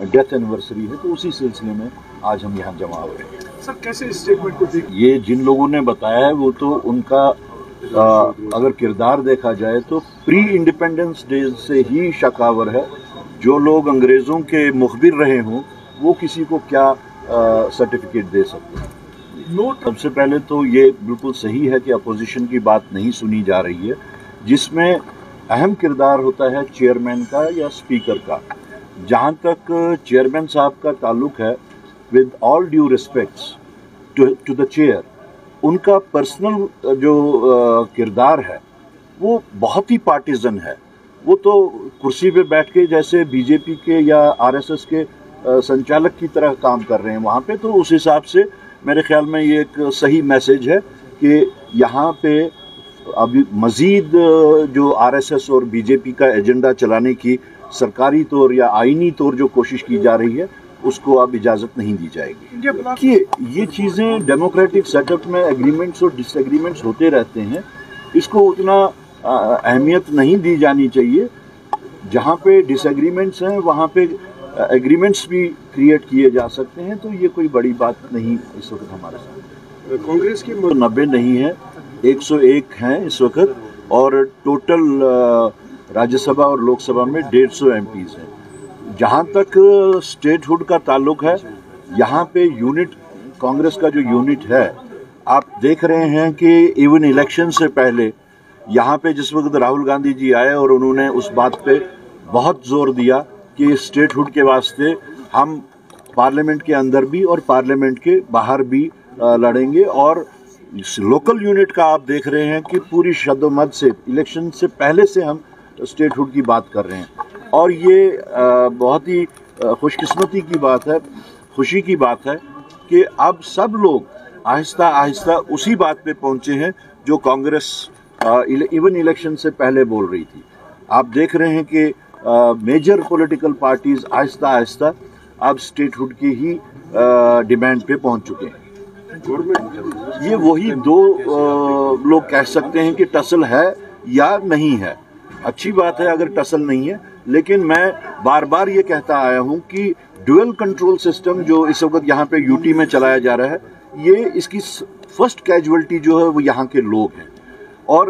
Death anniversary है, तो उसी सिलसिले में आज हम यहाँ जमा हुए हैं। सर कैसे इस स्टेटमेंट को देख, ये जिन लोगों ने बताया है वो तो उनका अगर किरदार देखा जाए तो प्री इंडिपेंडेंस डे से ही शकावर है। जो लोग अंग्रेज़ों के मुखबिर रहे हों वो किसी को क्या सर्टिफिकेट दे सकते हैं। सबसे पहले तो ये बिल्कुल सही है कि अपोजिशन की बात नहीं सुनी जा रही है, जिसमें अहम किरदार होता है चेयरमैन का या स्पीकर का। जहाँ तक चेयरमैन साहब का ताल्लुक है, with all due respects to the chair, उनका पर्सनल जो किरदार है वो बहुत ही पार्टीजन है। वो तो कुर्सी पे बैठ के जैसे बीजेपी के या आरएसएस के संचालक की तरह काम कर रहे हैं वहाँ पे, तो उस हिसाब से मेरे ख्याल में ये एक सही मैसेज है कि यहाँ पे अभी मज़ीद जो आरएसएस और बीजेपी का एजेंडा चलाने की सरकारी तौर या आईनी तौर जो कोशिश की जा रही है उसको अब इजाज़त नहीं दी जाएगी। कि ये चीज़ें डेमोक्रेटिक सेटअप में एग्रीमेंट्स और डिसएग्रीमेंट्स होते रहते हैं, इसको उतना अहमियत नहीं दी जानी चाहिए। जहाँ पे डिसएग्रीमेंट्स हैं वहाँ पे एग्रीमेंट्स भी क्रिएट किए जा सकते हैं, तो ये कोई बड़ी बात नहीं इस वक्त हमारे साथ। कांग्रेस की 90 नहीं है, 101 हैं इस वक्त, और टोटल राज्यसभा और लोकसभा में 150 एमपीज़ हैं। जहाँ तक स्टेटहुड का ताल्लुक है, यहाँ पे यूनिट, कांग्रेस का जो यूनिट है, आप देख रहे हैं कि इवन इलेक्शन से पहले यहाँ पे जिस वक्त राहुल गांधी जी आए और उन्होंने उस बात पे बहुत जोर दिया कि स्टेटहुड के वास्ते हम पार्लियामेंट के अंदर भी और पार्लियामेंट के बाहर भी लड़ेंगे। और इस लोकल यूनिट का आप देख रहे हैं कि पूरी शद्दोमद से इलेक्शन से पहले से हम स्टेटहुड की बात कर रहे हैं, और ये बहुत ही खुशकिस्मती की बात है, खुशी की बात है कि अब सब लोग आहिस्ता आहिस्ता उसी बात पे पहुंचे हैं जो कांग्रेस इवन इलेक्शन से पहले बोल रही थी। आप देख रहे हैं कि major political parties Aahista Aahista अब स्टेटहुड की ही डिमांड पे पहुंच चुके हैं। ये वही दो लोग कह सकते हैं कि टसल है या नहीं है। अच्छी बात है अगर टसल नहीं है, लेकिन मैं बार बार ये कहता आया हूँ कि ड्यूअल कंट्रोल सिस्टम जो इस वक्त यहाँ पे यूटी में चलाया जा रहा है, ये इसकी फर्स्ट कैजुअलिटी जो है वो यहाँ के लोग हैं। और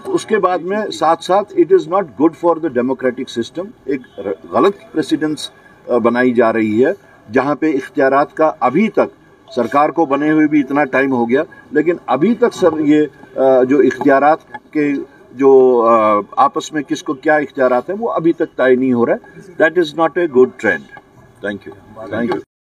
उसके बाद में साथ साथ it is not good for the democratic system. एक गलत प्रेसिडेंस बनाई जा रही है जहाँ पे इख्तियारात का अभी तक सरकार को बने हुए भी इतना टाइम हो गया, लेकिन अभी तक सर ये जो इख्तियारात के जो आपस में किसको क्या इख्तियारात है वो अभी तक तय नहीं हो रहा है। That is not a good trend. Thank you.